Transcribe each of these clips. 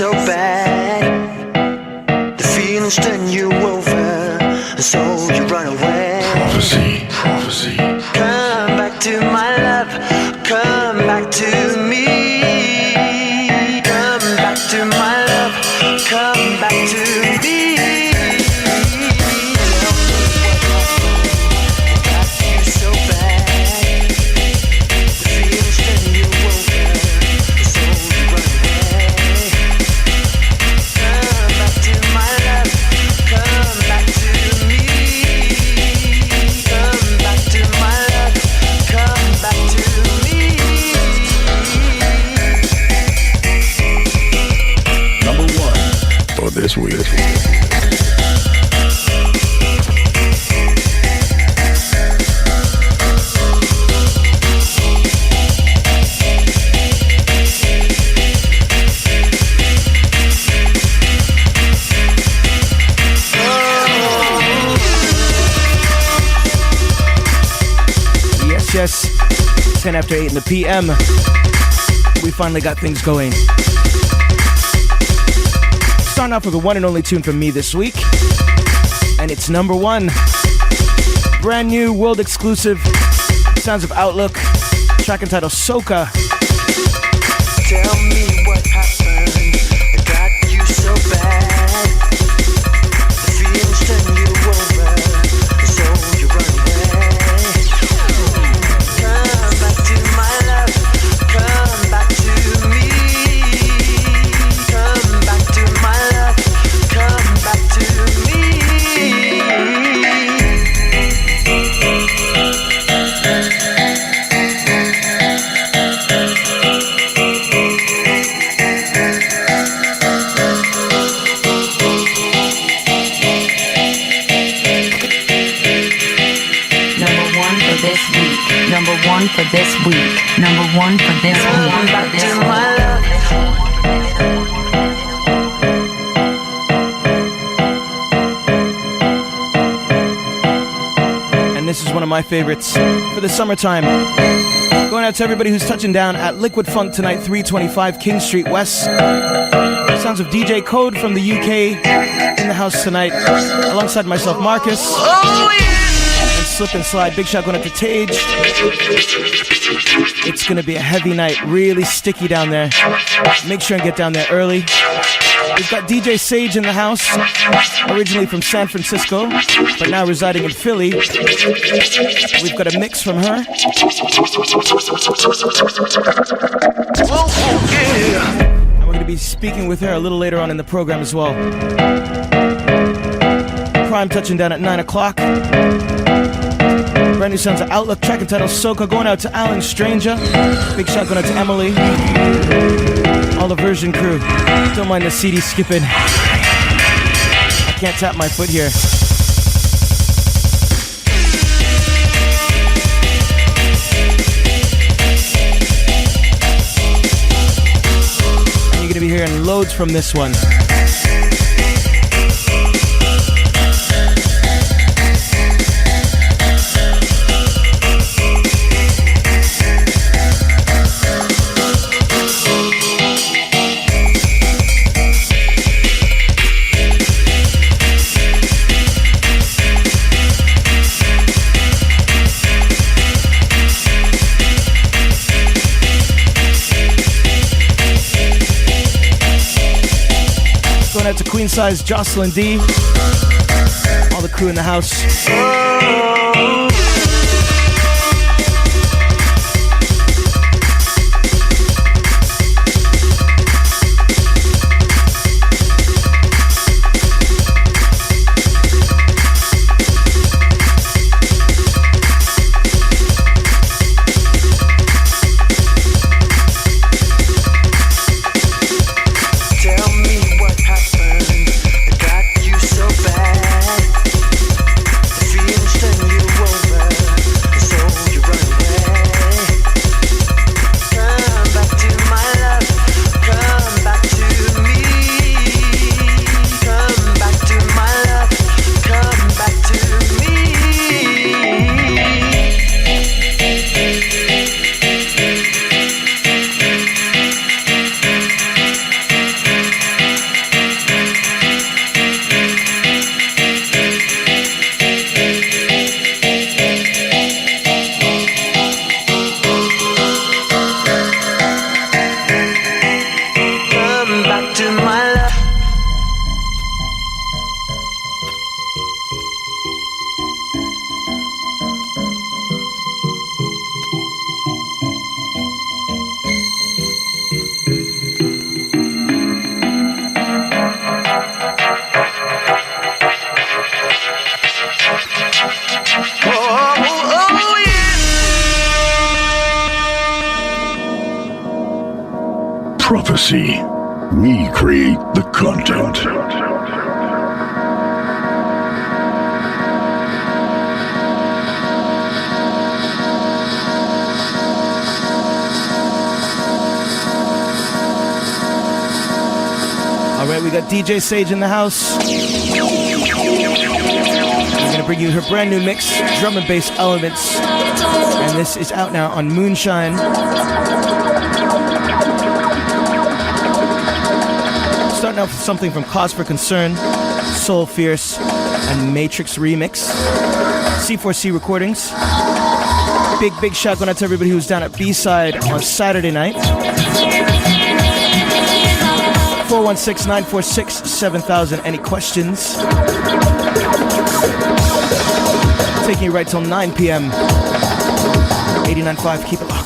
so bad. The feelings turn you over, and so you run away. Prophecy, prophecy. Come back to my love, come back to me. Come back to my love, come back to me. This week. Yes, 10 after 8 in the PM. We finally got things going. Starting off with the one and only tune from me this week, and it's number one. Brand new world exclusive, sounds of Outlook, track entitled Soca. Tell me what happened, it got you so bad. The feelings turn you over, and so you run away. Come back to my love, come back to me. Come back to my love, come back to me. Number one for this week. Number one for this week. Come back to my love. And this is one of my favorites for the summertime. Going out to everybody who's touching down at Liquid Funk tonight, 325 King Street West. Sounds of DJ Code from the UK in the house tonight, alongside myself, Marcus. Oh yeah! And Slip and Slide. Big shout going out to Tage. It's gonna be a heavy night, really sticky down there. Make sure and get down there early. We've got DJ Sage in the house, originally from San Francisco, but now residing in Philly. We've got a mix from her. Oh yeah! And we're going to be speaking with her a little later on in the program as well. Prime touching down at 9 o'clock. Brand new sounds of Outlook, track entitled Soca, going out to Alan Stranger. Big shout going out to Emily. All the version crew. Don't mind the CD skipping. I can't tap my foot here. And you're going to be hearing loads from this one. To Queen Size, Jocelyn D, all the crew in the house. Prophecy. We create the content. All right, we got DJ Sage in the house. We're gonna bring you her brand new mix, drum and bass elements, and this is out now on Moonshine. Starting out with something from Cause for Concern, Soul Fierce, and Matrix Remix. C4C Recordings. Big shout going out to everybody who was down at B-Side on Saturday night. 416-946-7000. Any questions? Taking you right till 9 p.m. 89.5. Keep it locked.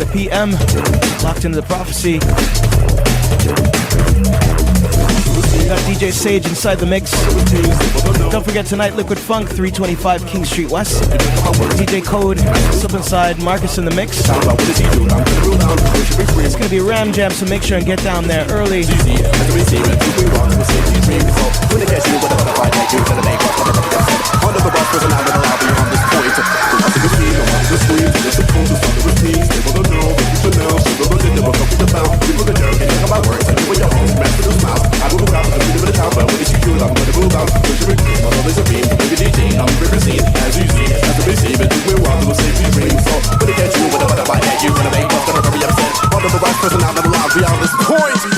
the PM. Locked into the prophecy. We got DJ Sage inside the mix. Don't forget tonight, Liquid Funk, 325 King Street West. DJ Code, Slip Inside, Marcus in the mix. It's gonna be Ram Jam, so make sure and get down there early. The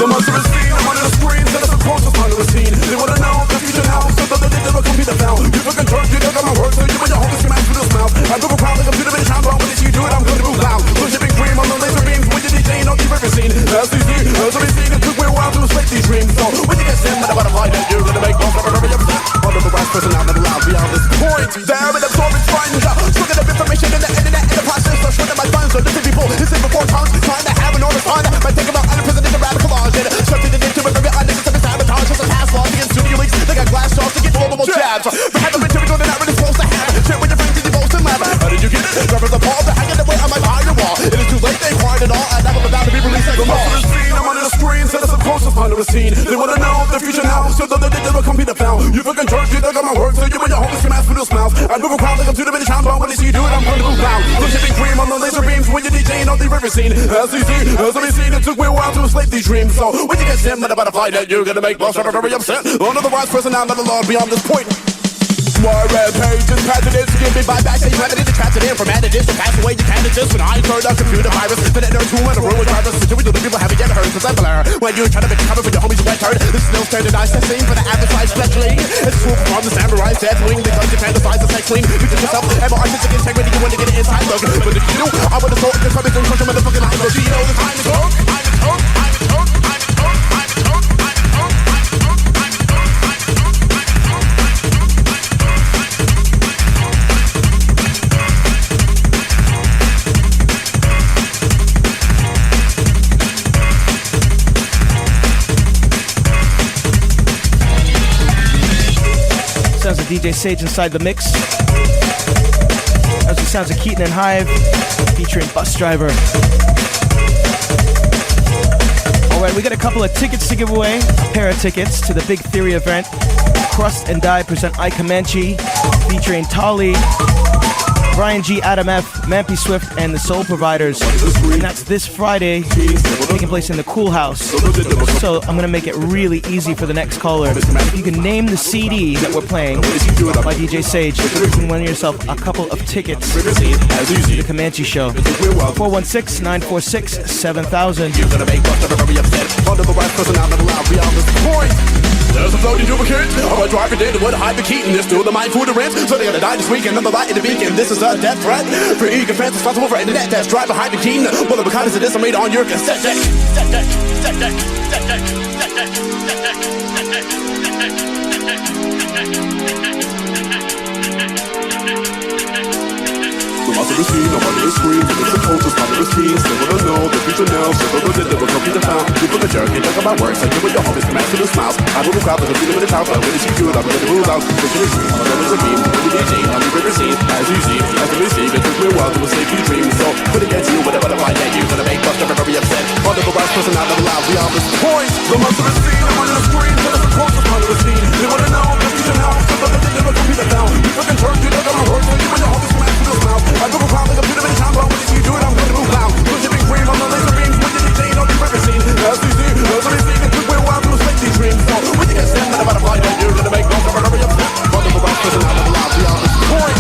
monster is seen, I'm under the screens, and it's supposed to find the scene. They wanna know the future now, so that they never come be the found. You fucking church, you don't got my work, so you and your homies can match with this mouth. I go proud like I'm shooting in town, but when you do it, I'm gonna move loud. So shipping cream on the laser beams, when you DJ, no you've ever seen. As we see, it took me a while to respect these dreams. So when you get sent by the butterfly, that you're gonna make most of every upset. Under the right person, I'm not allowed beyond this point. There and absorbing sponge, sucking up information in the internet, in the process of shredding my funds. So listen people, this is before tongues, trying to have an order fun. By thinking about unprecedented radical laws and something to into it very unnecessary sabotage. Just a past law against studio leaks. They got glass jaws to get multiple jabs. They have a material they're not really supposed to have. Share with your friends in the most and laugh. How did you get it? Grab the ball, they're hanging away on my firewall. It is too late, they acquired it all, and I'm about to be released like a ball. I'm under the screens, and it's a close under the scene. They wanna know the future now, so that they never come be the found. You fucking church, you dug on my work, so you and your homies can ask for those mouths. I move a crowd like I'm too many times, but when they see you do it, I'm gonna move loud. They're shipping cream on the laser beams when you're DJing on the river scene. As we see, it took me a while to enslave these dreams. So when you get sent by the butterfly, that you're gonna make most of very upset. Under the wise person, I'm not alone beyond this point. More rampages, presidents, give me by backstage remedy to catch it in from antigens to pass away your candidates. When I turn a computer virus, then it nerds who in a room with drivers. The people haven't yet heard, cause I blur. When you're trying to make cover for your homies, you wet turd. This is no standardized testing for the average size fledgling. It's swoop from the samurai's death wing because you fantasize the sex swing. You just yourself, and more artistic integrity, you want to get an inside look. But if you do, I would have thought you're coming to crush your motherfucking line. So you know the time is hook, I'm a hook, I'm a hook, I'm a hook, I'm a hook, I'm a hook, I'm a hook, I'm a hook. Sounds of DJ Sage inside the mix. That's the sounds of Keaton and Hive featuring Bus Driver. Alright, we got a couple of tickets to give away. A pair of tickets to the Big Theory event. Crust and Die present I Comanche featuring Tolly, Brian G, Adam F, Mampy Swift, and the Soul Providers. And that's this Friday, taking place in the Cool House. So I'm gonna make it really easy for the next caller. If you can name the CD that we're playing by DJ Sage, you can win yourself a couple of tickets to the Comanche Show. 416-946-7000. You're gonna make most of every upset. Under the right person, I'm not allowed beyond this point. There's a floating duplicate. I'm a driver did what hide the Keaton. There's still the mind food the rent. So they're gonna die this weekend. I'm the light in the beacon. This is a death threat. For eager fans responsible for internet that's drive behind the Keaton. Well, because of this, I made on your cassette deck. Set deck, set deck, set deck, set deck, set deck, set deck, set deck, set deck, set deck. The monster is seen, I'm under the screen. It's a culture, under the scene. Still wanna know the future now. So the legit, never come be the found. You put the jerk, you talk about work. So you and your homies can match with the smiles. I move a crowd, like I'm feeling in the town. But when it's you good, I'm gonna move out. Cause you're a dream, I'm under the beam. When you DJ, I'm your favorite scene. As you see, as you receive, it took me a while to escape your dreams. So when it gets you, whatever the fight that you're gonna make Buster very upset. Under the right person, I'm not allowed beyond this point. The monster is seen, I'm under the screen. So it's a culture, under the scene. They wanna know the future now. So the legit, never come be the found. You fucking jerk, you talk about work. So you and your homies can match with the smiles. I go around like I'm feeling in the town. But when you do it, I'm gonna move loud. You're shipping cream on the laser beams. When you DJ, on the river scene. As we see, it took me a while to escape these dreams. So when you get sent by the butterfly, that you're gonna make most of every upset. Under the right person, I'm not allowed beyond this point.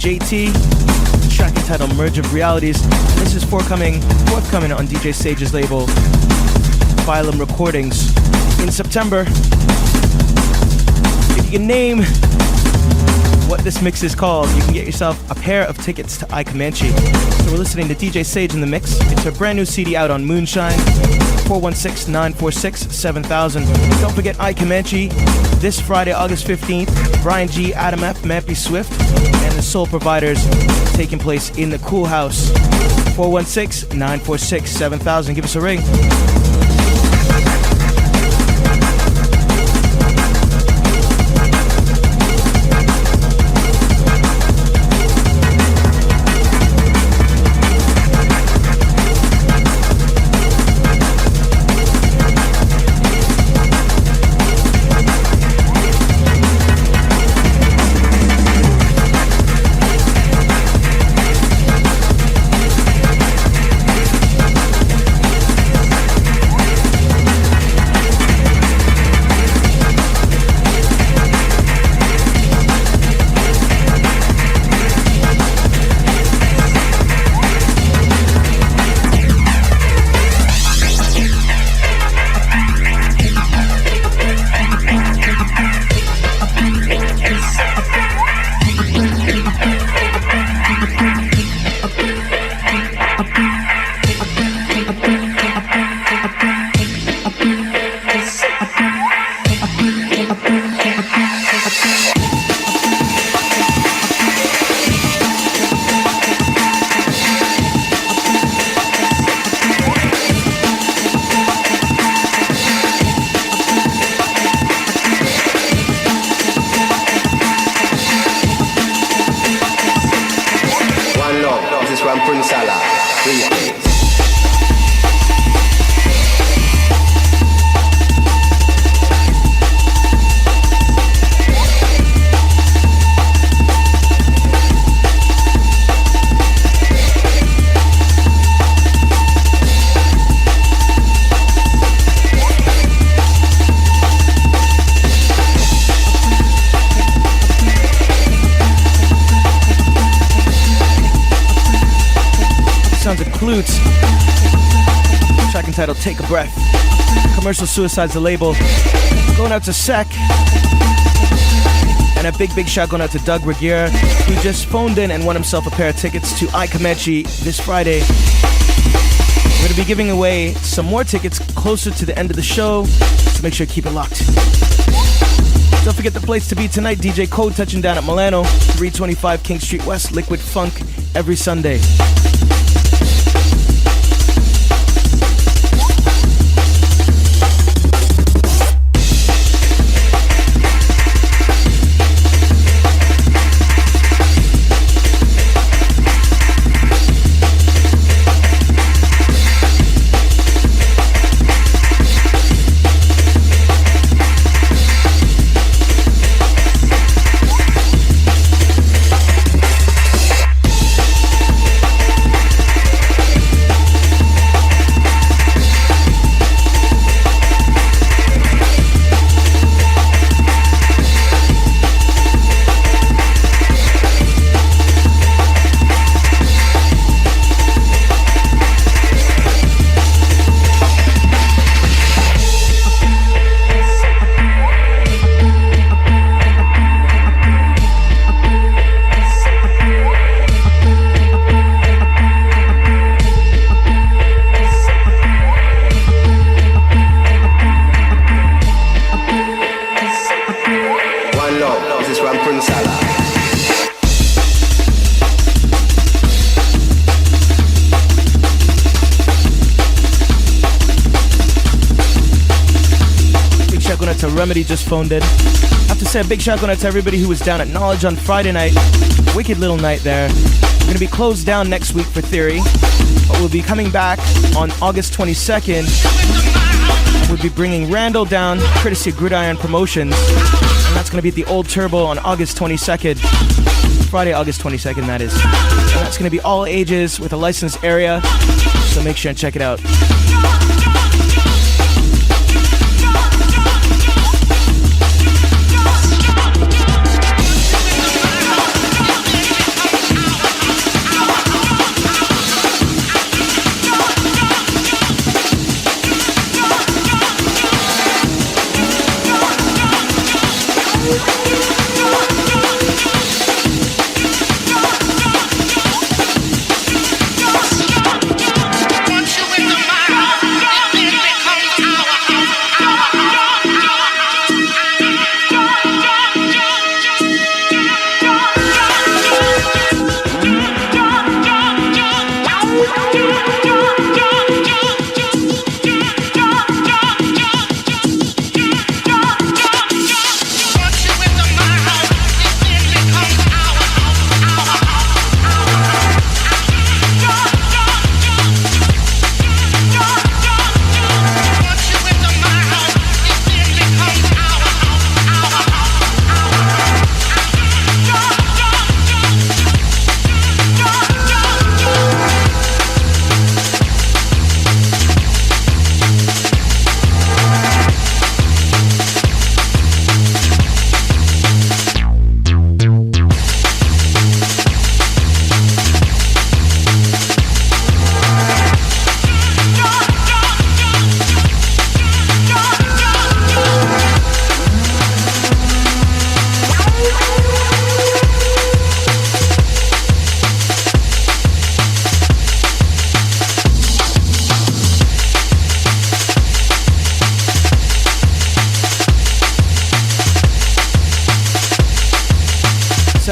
JT. Track entitled Merge of Realities. And this is forthcoming on DJ Sage's label, Phylum Recordings, in September. If you can name what this mix is called, you can get yourself a pair of tickets to iComanche. So we're listening to DJ Sage in the mix. It's her brand new CD out on Moonshine. 416-946-7000. Don't forget iComanche this Friday, August 15th. Brian G, Adam F, Mampy Swift, and the Soul Providers taking place in the Cool House. 416-946-7000. Give us a ring. Track entitled Take a Breath. Commercial Suicide's the label. Going out to Sec. And a big shout going out to Doug Regier, who just phoned in and won himself a pair of tickets to iComanche this Friday. We're going to be giving away some more tickets closer to the end of the show, so make sure you keep it locked. Don't forget the place to be tonight. DJ Code touching down at Milano, 325 King Street West, Liquid Funk every Sunday. Remedy just phoned in. I have to say a big shout out to everybody who was down at Knowledge on Friday night. Wicked little night there. We're going to be closed down next week for Theory, but we'll be coming back on August 22nd. We'll be bringing Randall down, courtesy of Gridiron Promotions, and that's going to be at the Old Turbo on August 22nd. Friday, August 22nd, that is. And that's going to be all ages with a licensed area, so make sure and check it out.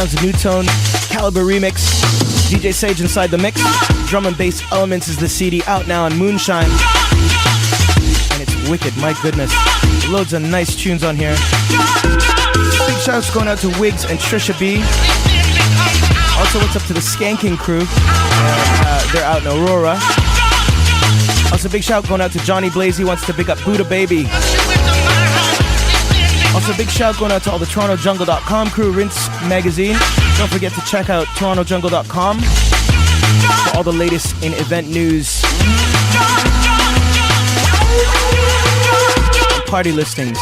Sounds of New Tone, Caliber Remix, DJ Sage inside the mix. Drum and Bass Elements is the CD out now on Moonshine. And it's wicked, my goodness. Loads of nice tunes on here. Big shouts going out to Wiggs and Trisha B. Also, what's up to the Skanking crew? They're out in Aurora. Also, big shout going out to Johnny Blaze. He wants to big up Buddha Baby. Also, big shout going out to all the TorontoJungle.com crew, Rinse Magazine. Don't forget to check out TorontoJungle.com for all the latest in event news and party listings.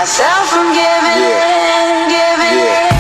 myself from giving in, giving in.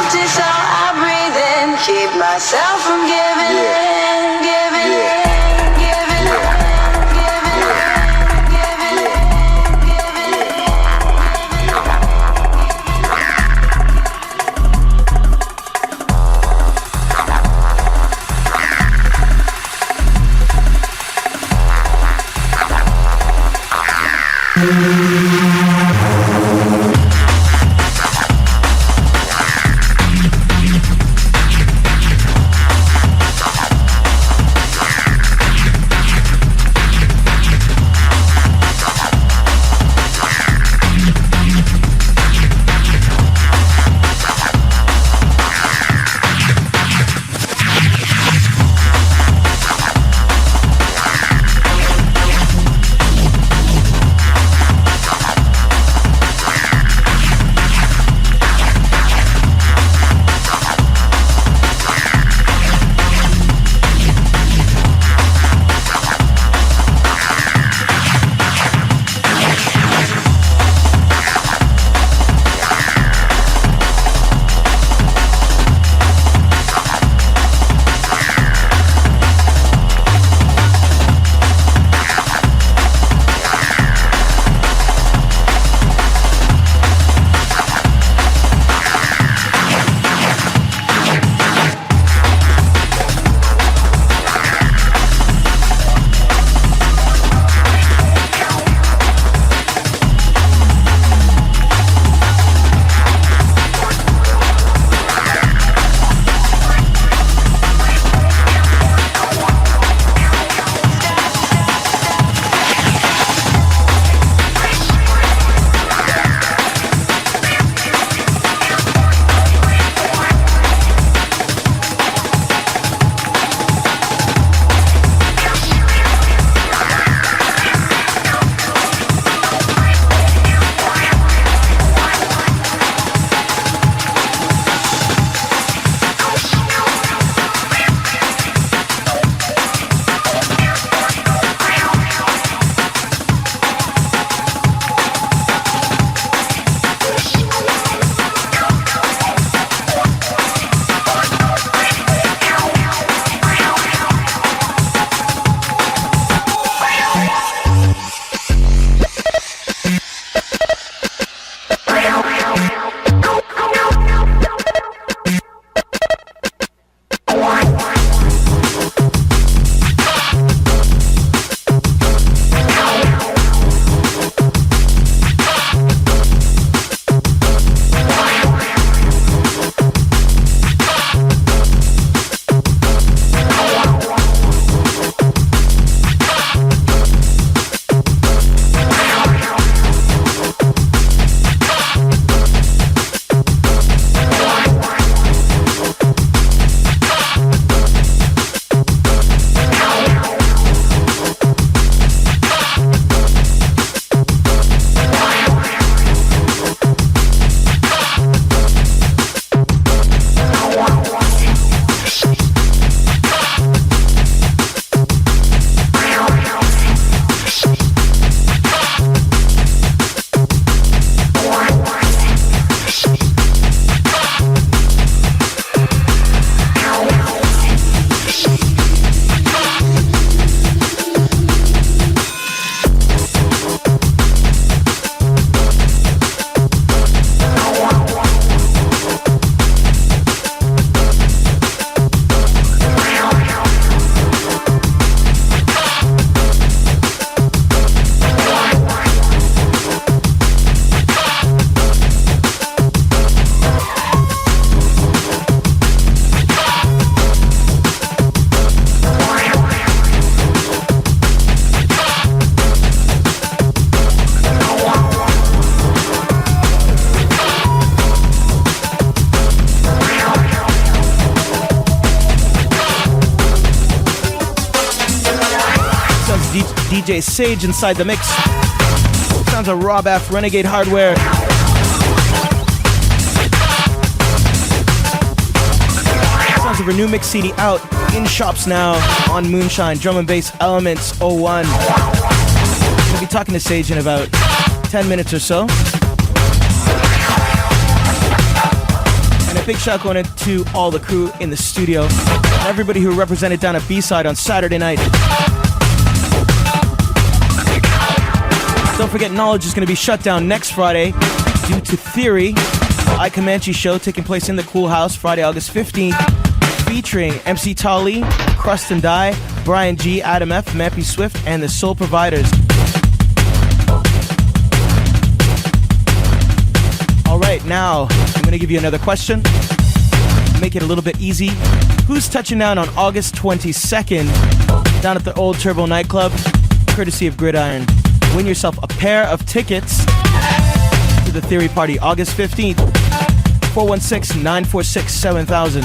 empty, so I breathe in. Keep myself from giving in, giving in, giving in, giving in, giving in, giving in. DJ Sage inside the mix. Sounds of Rob F. Renegade Hardware. Sounds of her new mix CD out in shops now on Moonshine. Drum and Bass Elements 01. We'll be talking to Sage in about 10 minutes or so. And Big shout going to all the crew in the studio, and everybody who represented down at B-Side on Saturday night. Don't forget, Knowledge is going to be shut down next Friday due to Theory, I Comanche show taking place in the Cool House Friday, August 15th, featuring MC Tali, Crust and Die, Brian G, Adam F, Mappy Swift, and the Soul Providers. All right, now I'm going to give you another question. Make it a little bit easy. Who's touching down on August 22nd down at the Old Turbo nightclub, courtesy of Gridiron? Win yourself a pair of tickets to the Theory Party, August 15th, 416-946-7000.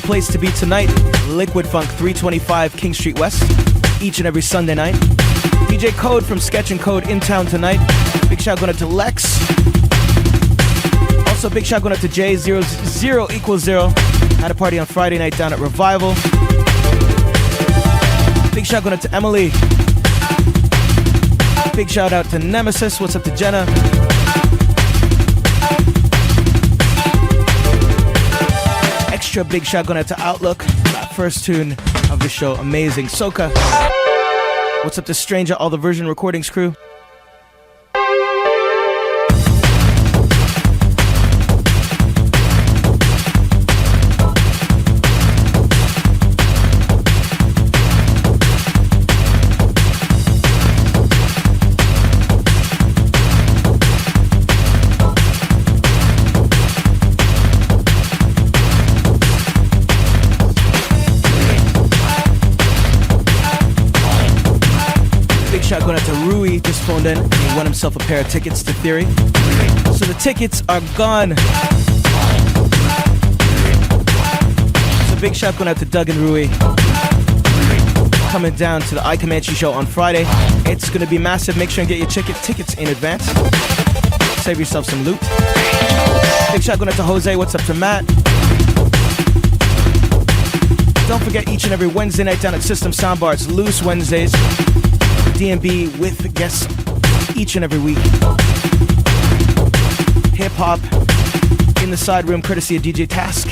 Place to be tonight, Liquid Funk 325 King Street West, each and every Sunday night. DJ Code from Sketch and Code in town tonight. Big shout going out to Lex. Also big shout going out to J00 had a party on Friday night down at Revival. Big shout going out to Emily. Big shout out to Nemesis. What's up to Jenna? Extra big shout going out to Outlook. That first tune of the show, amazing. Soka. What's up to Stranger, all the Version Recordings crew? Shout going out to Rui, just phoned in and he won himself a pair of tickets to Theory. So the tickets are gone. So big shout going out to Doug and Rui. Coming down to the I Comanche show on Friday. It's going to be massive. Make sure and get your tickets in advance. Save yourself some loot. Big shout going out to Jose. What's up to Matt? Don't forget, each and every Wednesday night down at System Soundbar, it's Loose Wednesdays. D&B with guests each and every week. Hip hop in the side room, courtesy of DJ Task.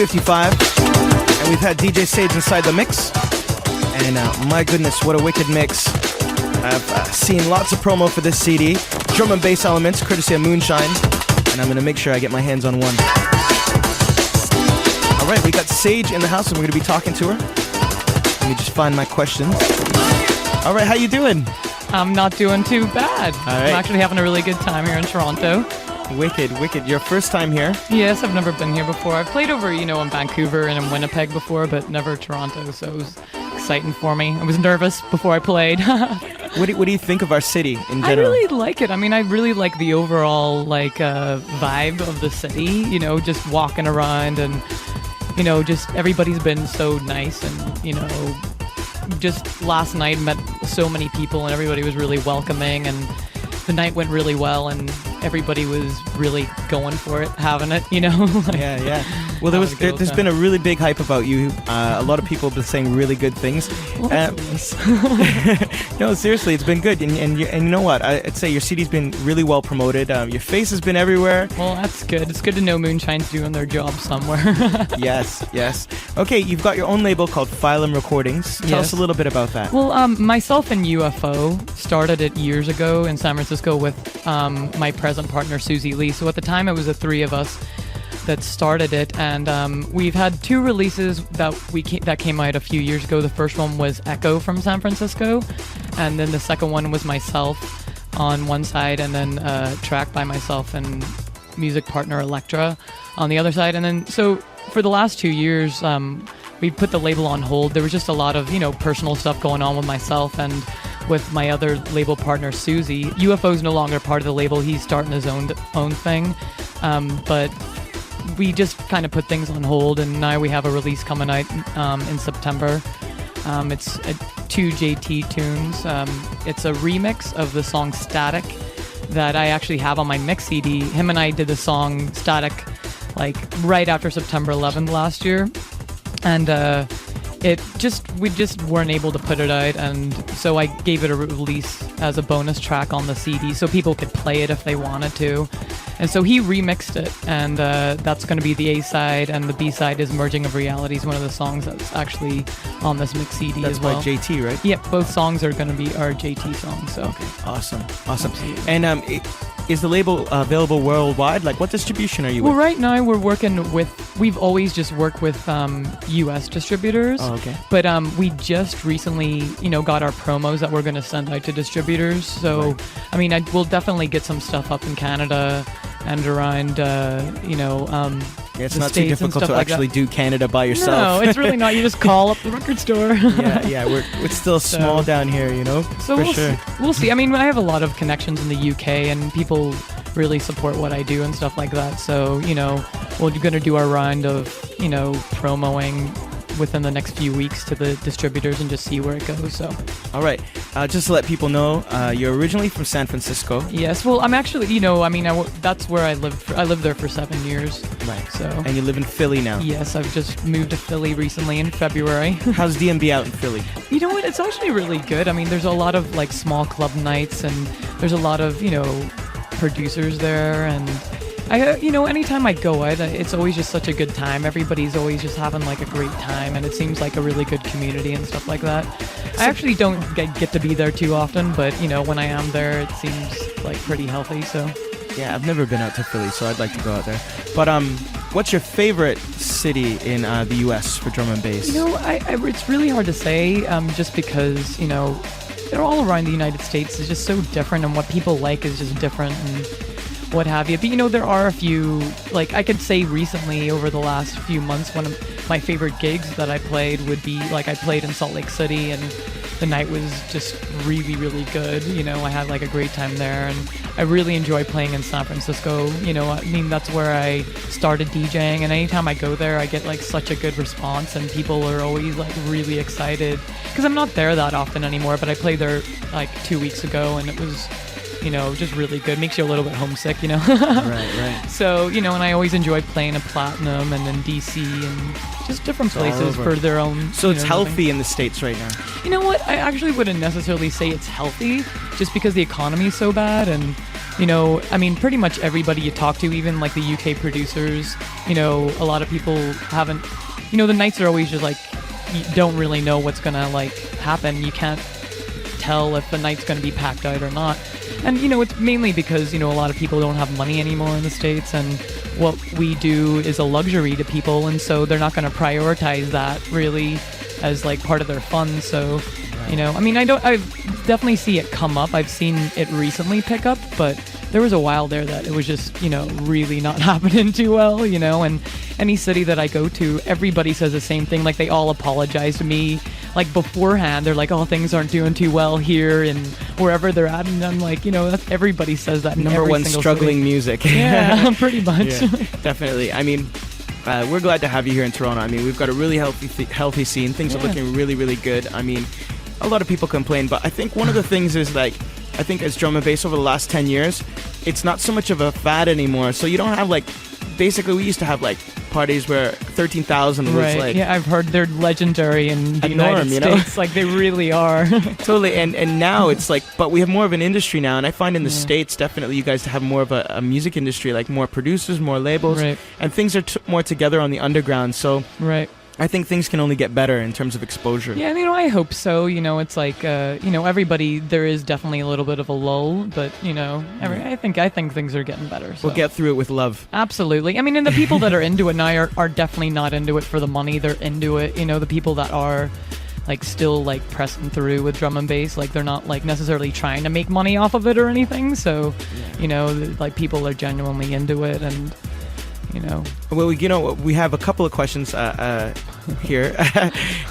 8:55, and we've had DJ Sage inside the mix. And my goodness, what a wicked mix. I've seen lots of promo for this CD. Drum and bass elements, courtesy of Moonshine. And I'm going to make sure I get my hands on one. All right, we got Sage in the house, and we're going to be talking to her. Let me just find my questions. All right, how you doing? I'm not doing too bad. All right. I'm actually having a really good time here in Toronto. Wicked. Your first time here? Yes, I've never been here before. I've played over, in Vancouver and in Winnipeg before, but never Toronto, so it was exciting for me. I was nervous before I played. What do you think of our city in I general? really like it. I mean, I really like the overall vibe of the city, just walking around and, just everybody's been so nice and, just last night met so many people and everybody was really welcoming and the night went really well and everybody was really going for it, having it, Yeah. Well, there's been a really big hype about you. A lot of people have been saying really good things. Well, that's nice. No, seriously, it's been good. And you know what? I'd say your CD's been really well promoted. Your face has been everywhere. Well, that's good. It's good to know Moonshine's doing their job somewhere. Yes. Okay, you've got your own label called Phylum Recordings. Tell us a little bit about that. Well, myself and UFO started it years ago in San Francisco with my present partner, Susie Lee. So at the time, it was the three of us that started it, and we've had two releases that came out a few years ago. The first one was Echo from San Francisco, and then the second one was myself on one side, and then a track by myself and music partner Electra on the other side. And then so for the last 2 years, we put the label on hold. There was just a lot of personal stuff going on with myself and with my other label partner Susie. UFO's no longer part of the label. He's starting his own thing, but we just kind of put things on hold, and now we have a release coming out in September. It's 2 JT tunes. It's a remix of the song Static that I actually have on my mix CD. Him and I did the song Static right after September 11th last year, and we just weren't able to put it out, and so I gave it a release as a bonus track on the CD so people could play it if they wanted to. And so he remixed it, and that's going to be the A-side, and the B-side is Merging of Realities, one of the songs that's actually on this mix CD That's as well. by JT, right? Yep, both songs are going to be our JT songs. So. Okay, awesome. Absolutely. And is the label available worldwide? What distribution are you Well, with? right now we've always just worked with U.S. distributors. Oh, okay. But we just recently, got our promos that we're going to send out to distributors. So, Right. I mean, we'll definitely get some stuff up in Canada and around, It's the not too States and difficult stuff to like actually that. do Canada by yourself. No, it's really not. You just call up the record store. yeah, we're still small down here, So for we'll sure. see. We'll see. I mean, I have a lot of connections in the UK, and people really support what I do and stuff like that. So, we're going to do our round of, promoing within the next few weeks to the distributors and just see where it goes. So, All right, just to let people know, you're originally from San Francisco. yes. Well, I'm actually, that's where I lived. I lived there for 7 years. Right. So, And you live in Philly now. yes, I've just moved to Philly recently in February. How's DMB out in Philly? You know what? It's actually really good. I mean, there's a lot of small club nights, and there's a lot of producers there, and anytime I go out, it's always just such a good time. Everybody's always just having a great time, and it seems like a really good community and stuff like that. I actually don't get to be there too often, but when I am there, it seems pretty healthy. So. Yeah, I've never been out to Philly, so I'd like to go out there. But what's your favorite city in the U.S. for drum and bass? It's really hard to say, just because they're all around the United States. It's just so different, and what people like is just different, and what have you. But there are a few, I could say recently over the last few months, one of my favorite gigs that I played would be I played in Salt Lake City, and the night was just really, really good. I had a great time there, and I really enjoy playing in San Francisco. That's where I started DJing, and anytime I go there, I get such a good response, and people are always really excited, because I'm not there that often anymore, but I played there 2 weeks ago, and it was just really good. Makes you a little bit homesick, Right. So, and I always enjoy playing at Platinum and in DC and just different all places over. for their own. So it's living. healthy in the States right now. You know what? I actually wouldn't necessarily say it's healthy, just because the economy is so bad, and you know, I mean, pretty much everybody you talk to, even like the UK producers, you know, a lot of people haven't, you know, the nights are always just like, you don't really know what's gonna like happen. You can't tell if the night's gonna be packed out or not. And, you know, it's mainly because, you know, a lot of people don't have money anymore in the States, and what we do is a luxury to people, and so they're not going to prioritize that really as like part of their fun. So, you know, I mean, I definitely see it come up. I've seen it recently pick up, but there was a while there that it was just, you know, really not happening too well, you know, and any city that I go to, everybody says the same thing. Like, they all apologize to me, like, beforehand. They're like, oh, things aren't doing too well here and wherever they're at. And I'm like, you know, everybody says that in Number every one single struggling city. music. Yeah, pretty much. Yeah, definitely. I mean, we're glad to have you here in Toronto. I mean, we've got a really healthy scene. Things are looking really, really good. I mean, a lot of people complain, but I think one of the things is, like, I think as drum and bass over the last 10 years, it's not so much of a fad anymore. So you don't have, like, basically we used to have, like, parties where 13,000 was Right. like... Yeah, I've heard they're legendary in the a United norm, you know? States. Like, they really are. Totally, and now it's like, but we have more of an industry now, and I find in the States, definitely you guys have more of a music industry, like more producers, more labels, Right. and things are more together on the underground, so Right. I think things can only get better in terms of exposure. Yeah, you know, I hope so. You know, it's like, you know, everybody, there is definitely a little bit of a lull, but, you know, I think things are getting better. So. We'll get through it with love. Absolutely. I mean, and the people that are into it now are definitely not into it for the money. They're into it. You know, the people that are, like, still, like, pressing through with drum and bass, like, they're not, like, necessarily trying to make money off of it or anything. So, you know, like, people are genuinely into it, and, you know. Well, you know, we have a couple of questions here,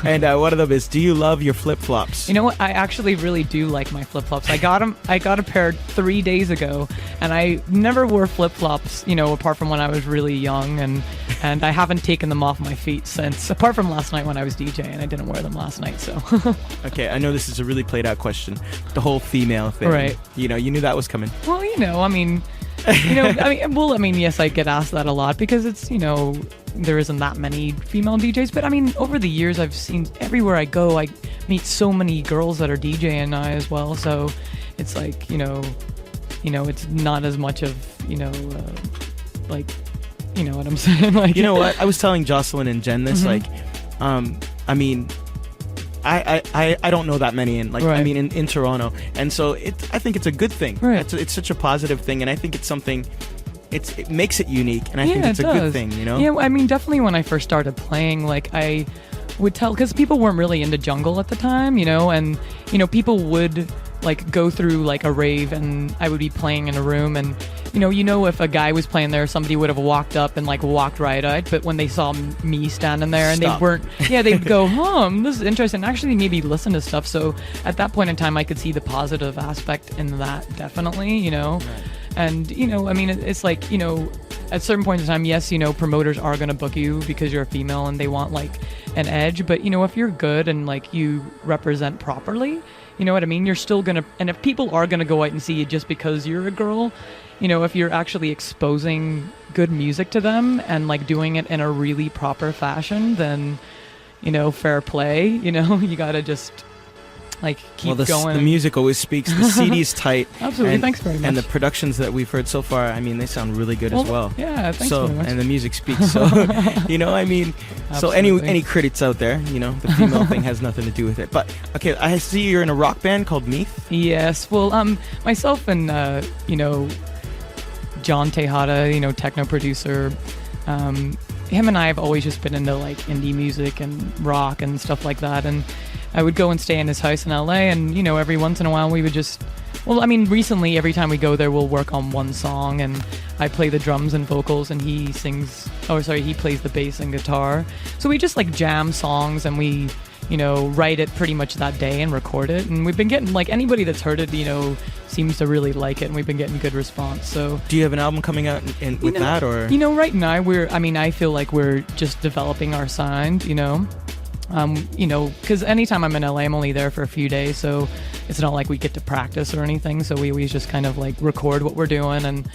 and one of them is, do you love your flip-flops? You know what? I actually really do like my flip-flops. I got a pair 3 days ago, and I never wore flip-flops, you know, apart from when I was really young, and I haven't taken them off my feet since, apart from last night when I was DJing. I didn't wear them last night, so. Okay, I know this is a really played-out question. The whole female thing. Right. You know, you knew that was coming. Well, you know, I mean, yes, I get asked that a lot because it's, you know, there isn't that many female DJs, but I mean, over the years, I've seen everywhere I go, I meet so many girls that are DJing now as well. So it's like, you know, it's not as much of, you know, like, you know what I'm saying? Like, you know what? I was telling Jocelyn and Jen this, like, I mean, I don't know that many in, like, Right. I mean, in Toronto, and so I think it's a good thing. Right. It's such a positive thing, and I think it's something. It makes it unique, and I think Yeah, it's it a good does. thing. You know. Yeah, I mean, definitely when I first started playing, like, I would tell, because people weren't really into jungle at the time, you know, and, you know, people would, like, go through, like, a rave, and I would be playing in a room, and, you know, if a guy was playing there, somebody would have walked up and, like, walked right out, but when they saw me standing there and Stop. they weren't, they'd go, this is interesting, actually maybe listen to stuff. So at that point in time, I could see the positive aspect in that, definitely, you know. And, you know, I mean, it's like, you know, at certain points in time, yes, you know, promoters are going to book you because you're a female and they want, like, an edge. But, you know, if you're good and, like, you represent properly, you know what I mean? You're still going to, and if people are going to go out and see you just because you're a girl, you know, if you're actually exposing good music to them and, like, doing it in a really proper fashion, then, you know, fair play, you know, you got to just, like, keep going. The music always speaks. The CD's tight. Absolutely, thanks very much. And the productions that we've heard so far, I mean, they sound really good as well. Yeah, thanks so, very much. and the music speaks. So, you know, I mean, so Absolutely. any critics out there, you know, the female thing has nothing to do with it. But okay, I see you're in a rock band called Meath. Yes, well, myself and you know, John Tejada, you know, techno producer, him and I have always just been into, like, indie music and rock and stuff like that, and I would go and stay in his house in LA, and, you know, every once in a while we would just, well, I mean, recently every time we go there we'll work on one song, and I play the drums and vocals and he plays the bass and guitar, so we just, like, jam songs, and we, you know, write it pretty much that day and record it, and we've been getting, like, anybody that's heard it, you know, seems to really like it, and we've been getting good response. So do you have an album coming out with that, or? You know, right now I feel like we're just developing our sound, you know. You know, because anytime I'm in LA, I'm only there for a few days, so it's not like we get to practice or anything, so we always just kind of, like, record what we're doing and,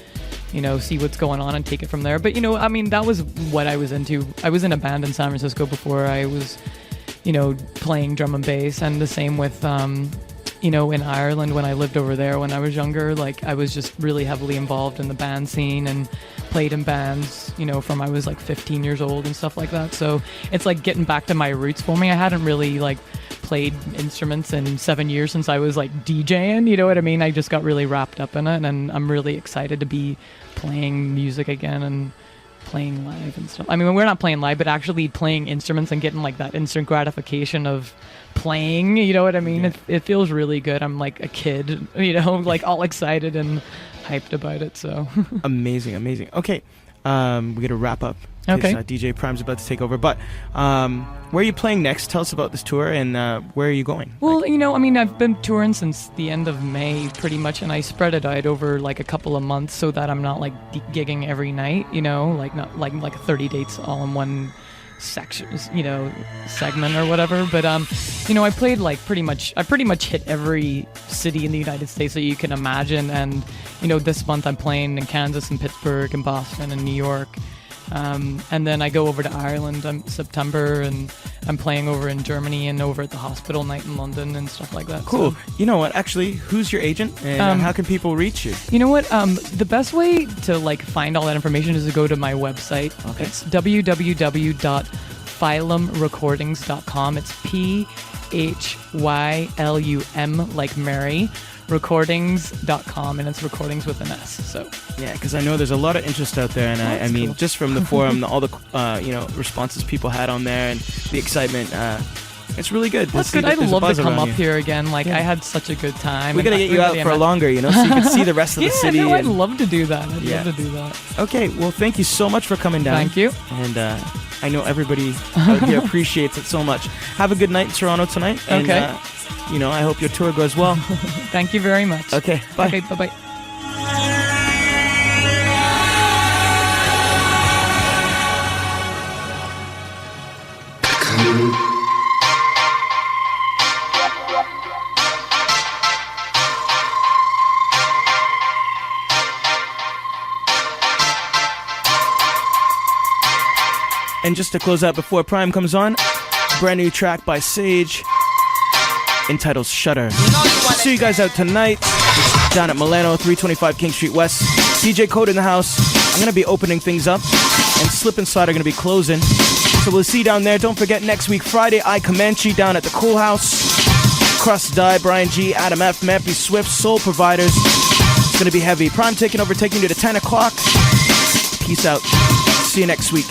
you know, see what's going on and take it from there. But, you know, I mean, that was what I was into. I was in a band in San Francisco before I was, you know, playing drum and bass, and the same with you know, in Ireland when I lived over there when I was younger. Like, I was just really heavily involved in the band scene and played in bands, you know, from I was like 15 years old and stuff like that. So it's like getting back to my roots for me. I hadn't really like played instruments in 7 years since I was like DJing, you know what I mean? I just got really wrapped up in it, and I'm really excited to be playing music again and playing live and stuff. I mean, we're not playing live, but actually playing instruments and getting like that instant gratification of playing, you know what I mean? Yeah. It feels really good. I'm like a kid, you know, like all excited and hyped about it, so. Amazing. Okay, we got to wrap up. 'Cause, Okay. DJ Prime's about to take over, but where are you playing next? Tell us about this tour, and where are you going? Well, you know, I mean, I've been touring since the end of May pretty much, and I spread it out over like a couple of months so that I'm not like gigging every night, you know, like not like 30 dates all in one section, you know, segment or whatever. But you know, I played like pretty much hit every city in the United States that you can imagine, and you know, this month I'm playing in Kansas and Pittsburgh and Boston and New York. And then I go over to Ireland in September, and I'm playing over in Germany and over at the Hospital Night in London and stuff like that. Cool. So, You know what? Actually, who's your agent, and how can people reach you? you know what? The best way to like find all that information is to go to my website. Okay. It's www.phylumrecordings.com. It's PHYLUM like Mary. Recordings.com, and it's recordings with an S. So Yeah, because I know there's a lot of interest out there, and I that's mean, cool. just from the forum, all the you know, responses people had on there, and the excitement, it's really good. that's see good. that I'd there's a love buzz to come around up you. here again. Like, Yeah. I had such a good time. We and gotta get you out everybody for I'm- longer, you know, so you can see the rest of Yeah, the city. no, I'd and- love to do that. I'd Yeah. love to do that. Okay, well, thank you so much for coming down. Thank you. And I know everybody out here appreciates it so much. Have a good night in Toronto tonight. And, Okay. you know, I hope your tour goes well. Thank you very much. Okay, bye. Okay, bye-bye. And just to close out before Prime comes on, brand new track by Sage entitled Shutter. See you guys out tonight down at Milano, 325 King Street West. DJ Code in the house. I'm going to be opening things up, and Slip and Slide are going to be closing. So we'll see you down there. Don't forget, next week, Friday, I Comanche down at the Cool House. Crust Die, Brian G, Adam F, Mappy Swift, Soul Providers. It's going to be heavy. Prime taking over, taking you to 10 o'clock. Peace out. See you next week.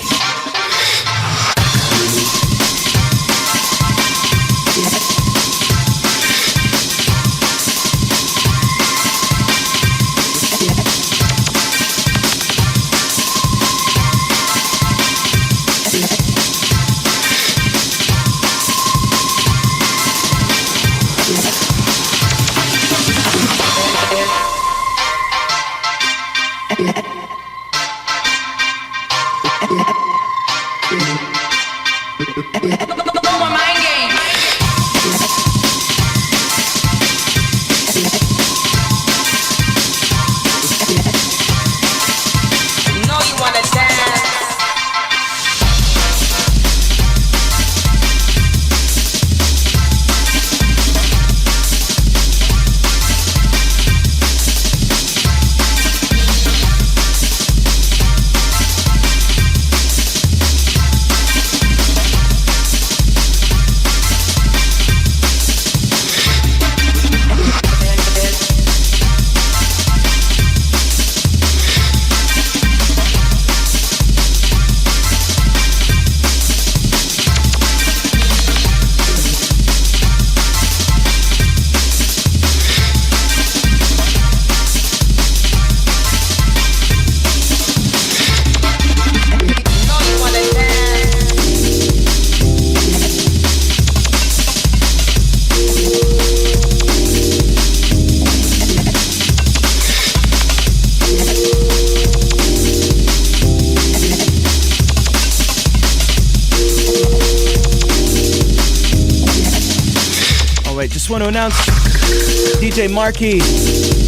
Just want to announce DJ Marquee,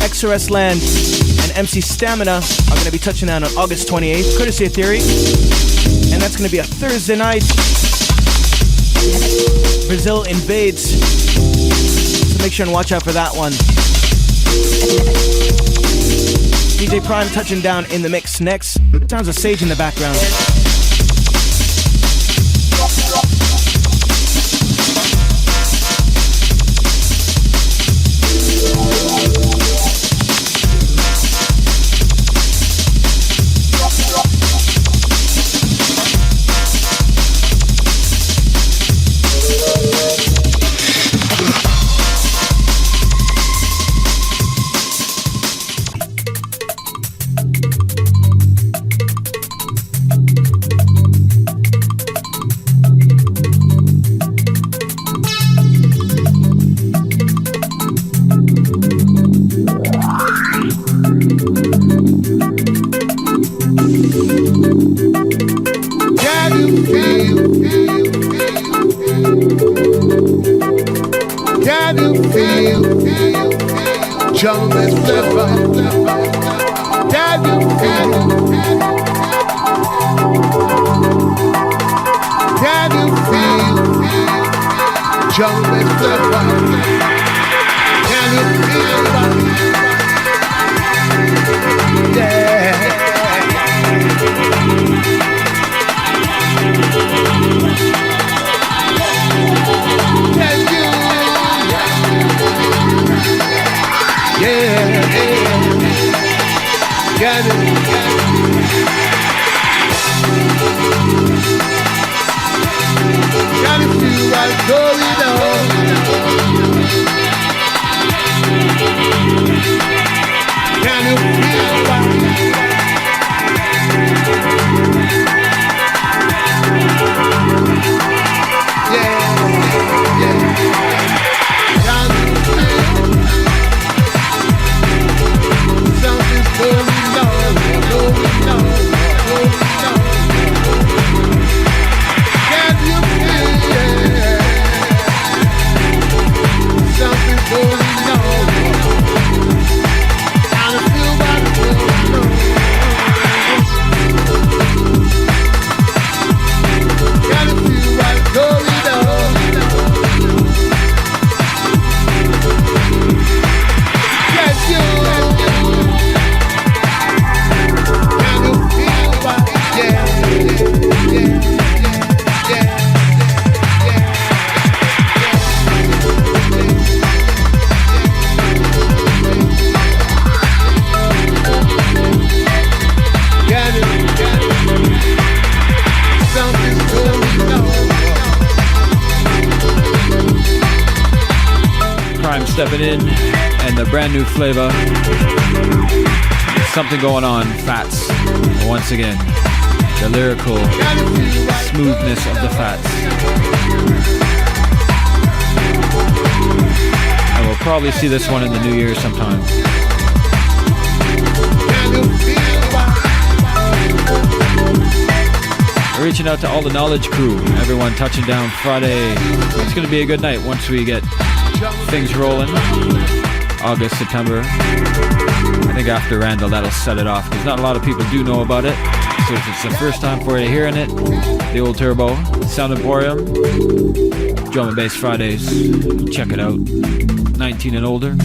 XRS Land, and MC Stamina are going to be touching down on August 28th, courtesy of Theory. And that's going to be a Thursday night. Brazil invades. So So make sure and watch out for that one. DJ Prime touching down in the mix next. Sounds of Sage in the background. Stepping in, and the brand new flavor. Something going on, Fats. Once again, the lyrical smoothness of the Fats. And we'll probably see this one in the new year sometime. We're reaching out to all the Knowledge crew, everyone touching down Friday. It's going to be a good night once we get things rolling. August, September. I think after Randall that'll set it off because not a lot of people do know about it. So if it's the first time for you hearing it, the old Turbo, Sound Emporium, Drum and Bass Fridays, check it out. 19 and older.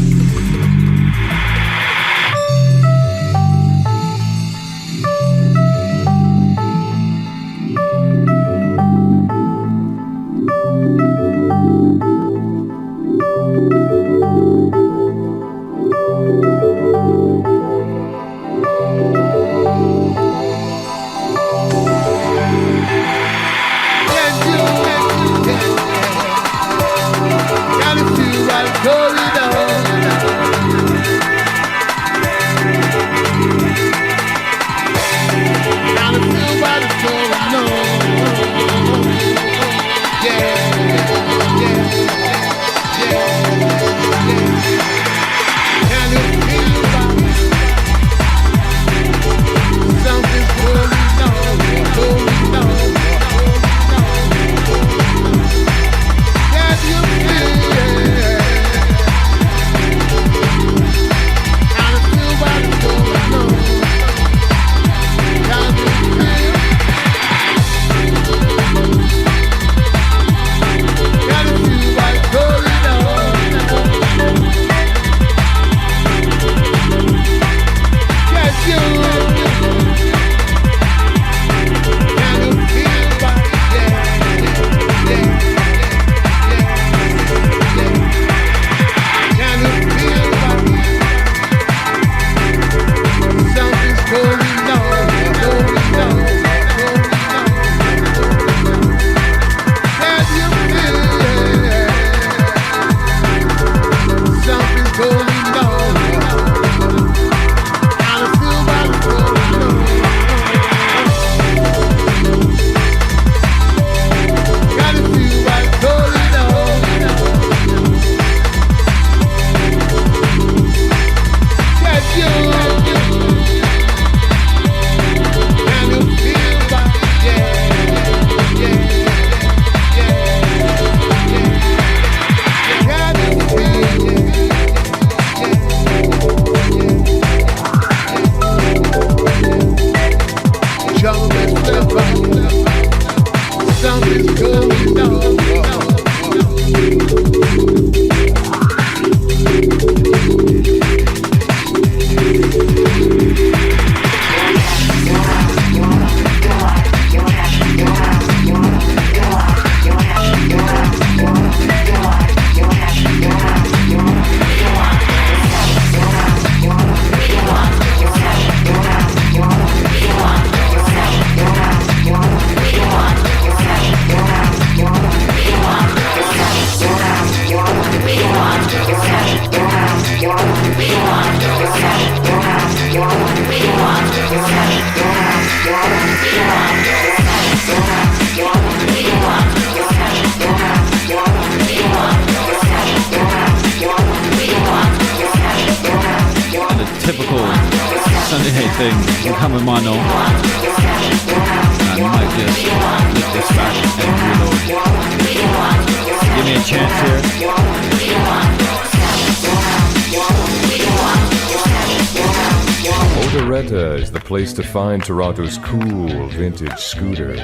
everything. I'm coming mono. I might just flip this back and reload. Give me a chance here. Motoretta is the place to find Toronto's cool vintage scooters.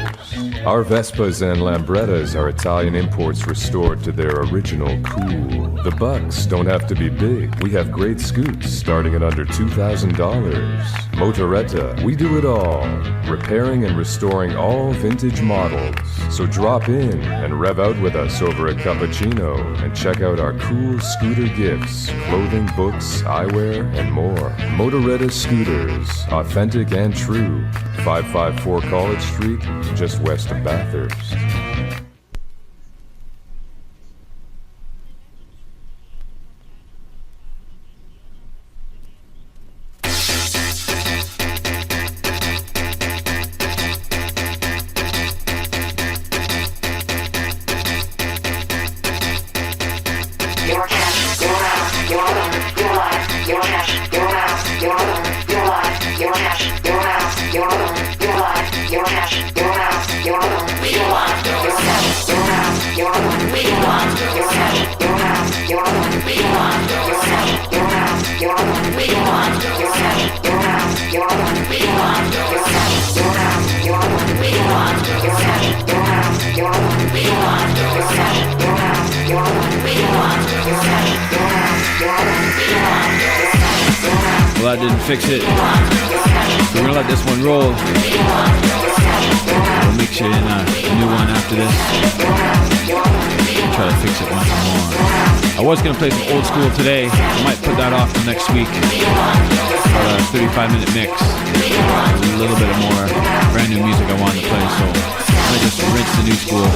Our Vespas and Lambrettas are Italian imports restored to their original cool. The bucks don't have to be big. We have great scoots starting at under $2,000. Motoretta, we do it all, repairing and restoring all vintage models. So drop in and rev out with us over a cappuccino and check out our cool scooter gifts, clothing, books, eyewear, and more. Motoretta Scooters, authentic and true. 554 College Street, just west of Bathurst. Your cash, your house, your home, your life, your cash, your house, your home, your life, your cash, your house, your home, your life, your cash, your house, your home, your life, your cash, your house, your home, your life, your cash, your house, your home, your life, your cash, your house, your home, your life, your cash, your house, your home, your life, your cash, your house, your home, your life, your cash, your house, your home, your life, your cash, your house, your home, your life. Well, that didn't fix it. We're gonna let this one roll. We'll mix you in a new one after this. Try to fix it once more. I was gonna play some old school today. I might put that off till next week for a 35-minute mix. A little bit of more brand new music I wanted to play, so I might just rinse the new school.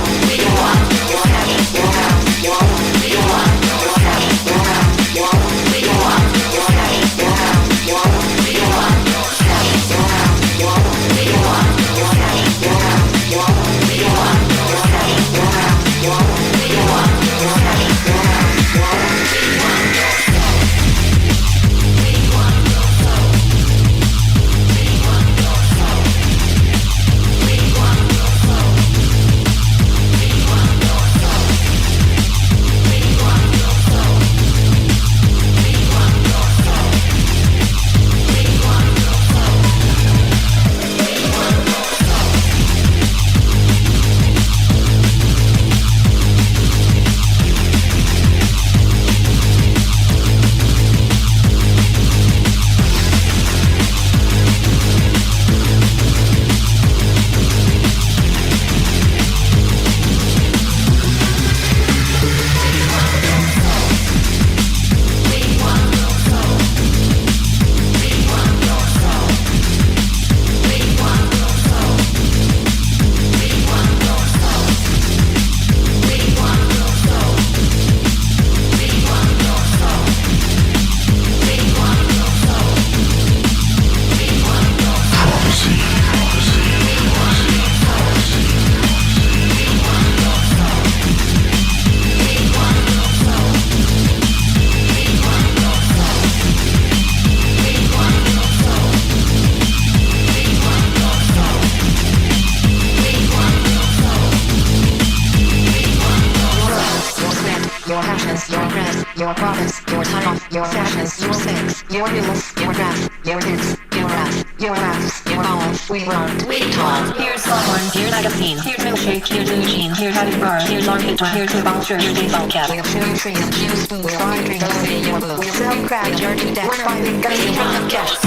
your province, your time, your fashions, your sex, your illness, your graph, your hits, your rap, your raps, your all. We run, we talk. Here's someone, here's magazine, here's milkshake, here's Eugene, here's Happy Bar, here's Armpit Dry, here's the bouncer, here's the ball cap. We'll shoot trees, use food, we'll find drinks, we'll say you're blue. We'll sell crack, you're to death, fighting guns, you run cash.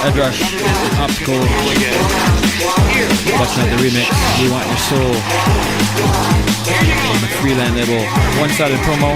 Ed Rush, Optical, busting out the remix, We Want Your Soul, on the Freeland label, one-sided promo.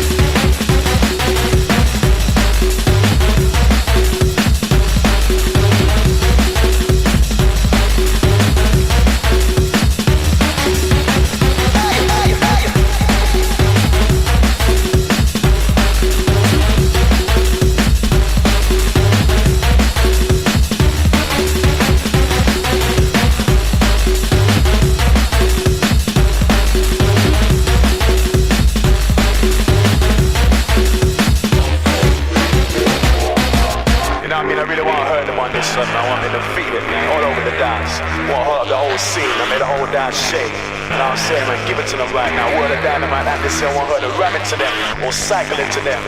say I want her to ram it to them, or cycle it to them,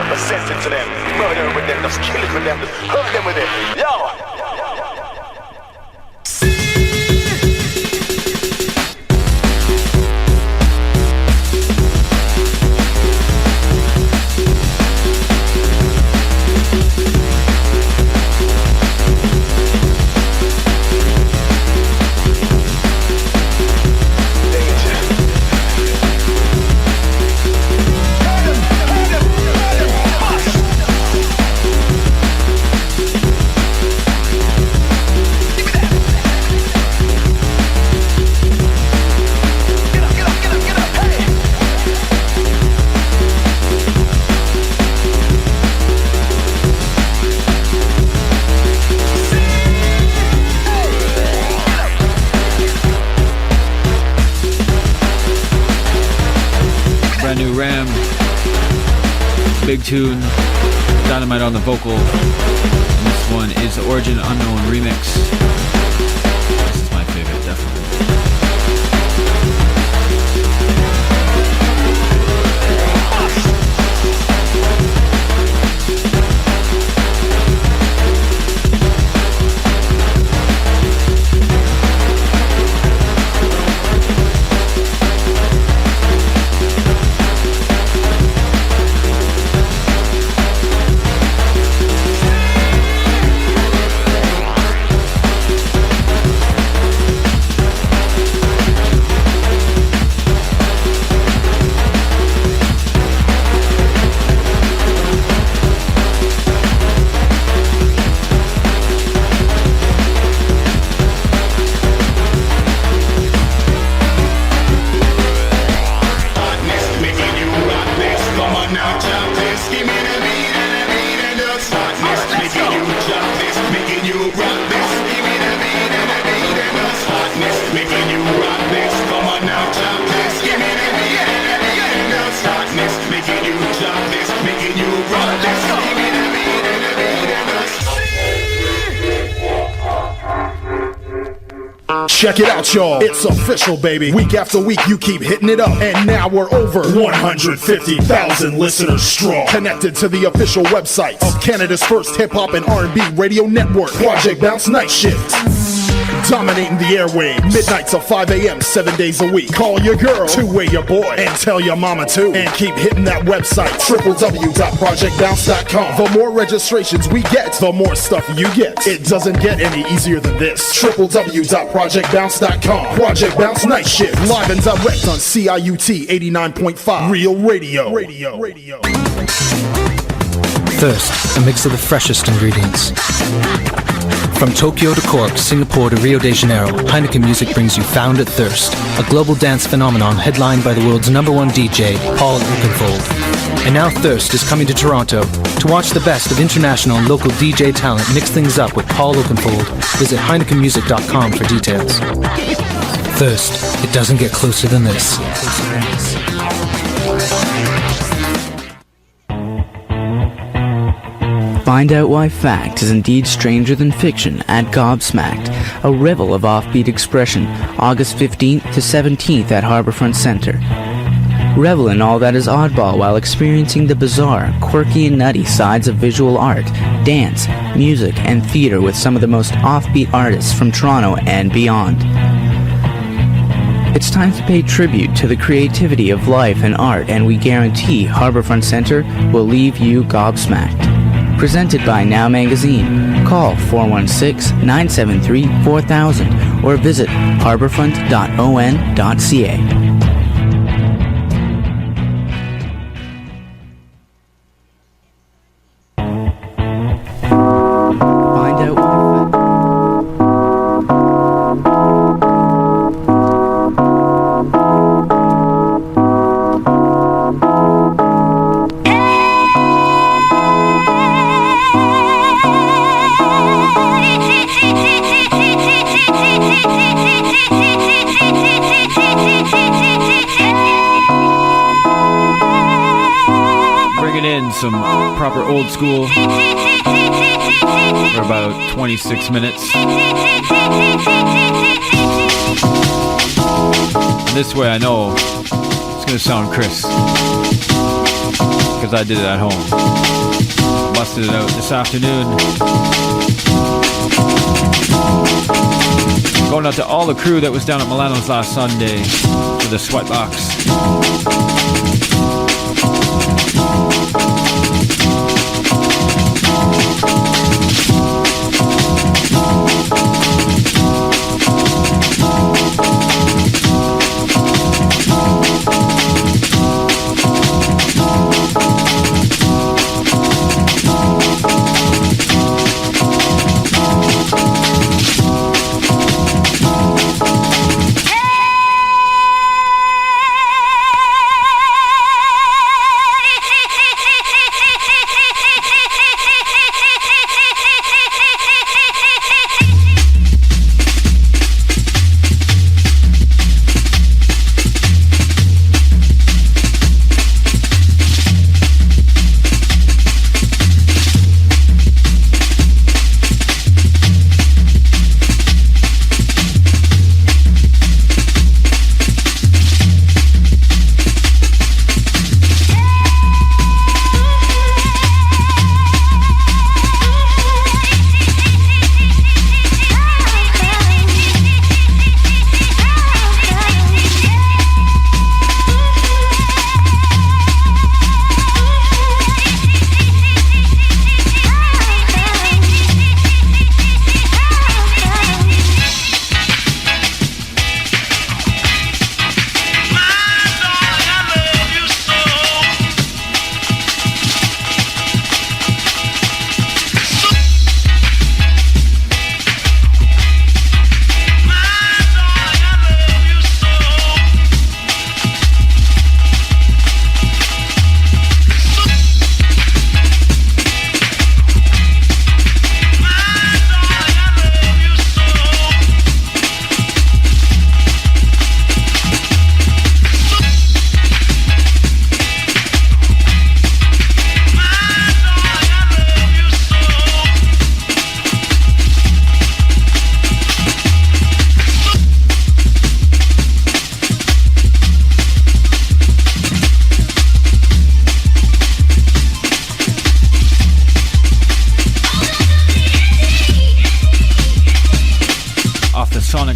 possess it to them, murder with them, just kill it with them, just hurt them with it. Yo! Big tune, Dynamite on the vocal. And this one is the Origin Unknown remix. This is my favorite, definitely. Check it out, y'all. It's official, baby. Week after week, you keep hitting it up. And now we're over 150,000 listeners strong. Connected to the official website of Canada's first hip-hop and R&B radio network, Project Bounce Night Shift. Dominating the airwaves, midnight till 5 a.m., 7 days a week. Call your girl, two-way your boy, and tell your mama too. And keep hitting that website, www.projectbounce.com. The more registrations we get, the more stuff you get. It doesn't get any easier than this. www.projectbounce.com. Project Bounce Night Shift, live and direct on CIUT 89.5 Real Radio. Thirst, a mix of the freshest ingredients. From Tokyo to Cork, Singapore to Rio de Janeiro, Heineken Music brings you Found at Thirst, a global dance phenomenon headlined by the world's #1 DJ, Paul Oakenfold. And now Thirst is coming to Toronto. To watch the best of international and local DJ talent mix things up with Paul Oakenfold, visit HeinekenMusic.com for details. Thirst, it doesn't get closer than this. Find out why fact is indeed stranger than fiction at Gobsmacked, a revel of offbeat expression, August 15th to 17th at Harbourfront Centre. Revel in all that is oddball while experiencing the bizarre, quirky and nutty sides of visual art, dance, music, and theater with some of the most offbeat artists from Toronto and beyond. It's time to pay tribute to the creativity of life and art, and we guarantee Harbourfront Centre will leave you gobsmacked. Presented by Now Magazine. Call 416-973-4000 or visit harbourfront.on.ca. Some proper old school for about 26 minutes. This way I know it's gonna sound crisp. Because I did it at home. Busted it out this afternoon. Going out to all the crew that was down at Milano's last Sunday for the Sweatbox.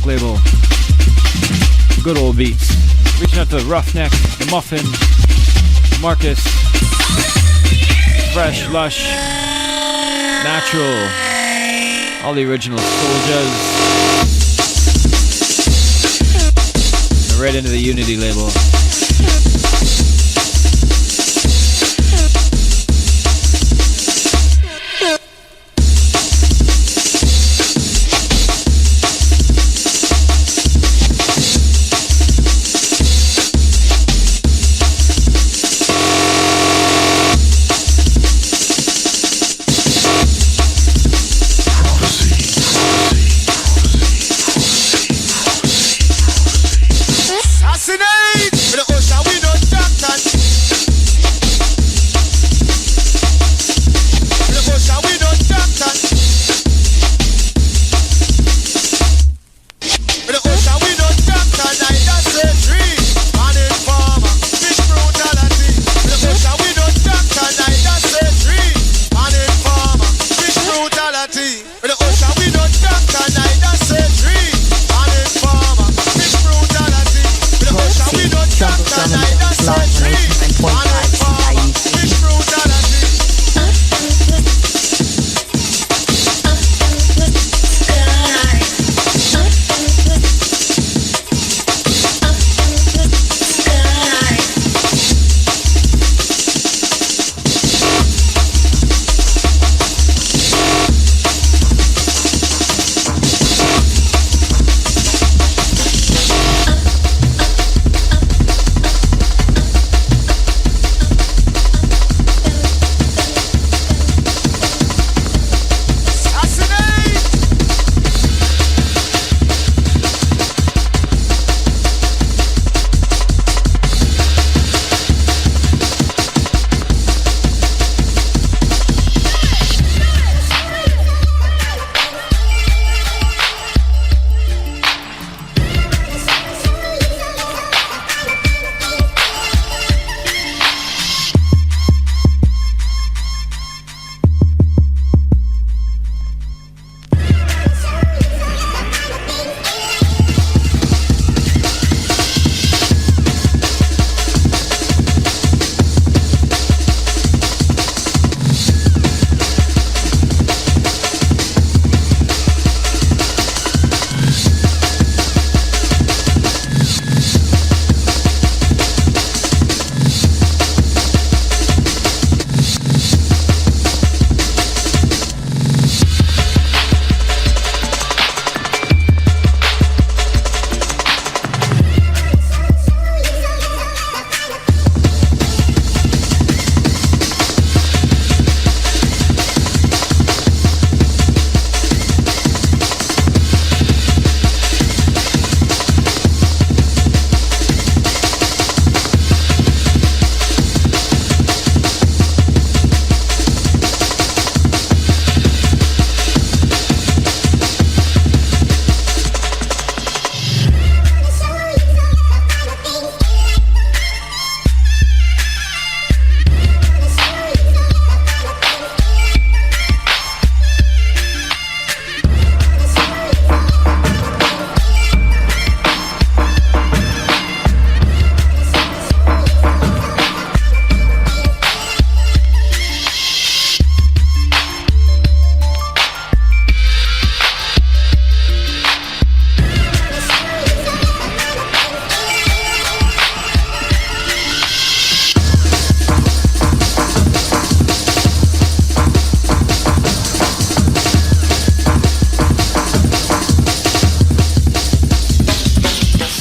Label. Good old beats. Reaching out to the Roughneck, the Muffin, Marcus, Fresh, Lush, Natural, all the original Soldiers. Right into the Unity label. Assassinate!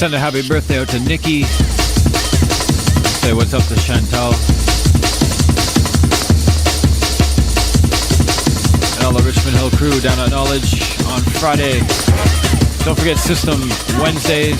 Send a happy birthday out to Nikki. Say what's up to Chantal. And all the Richmond Hill crew down at Knowledge on Friday. Don't forget System Wednesdays.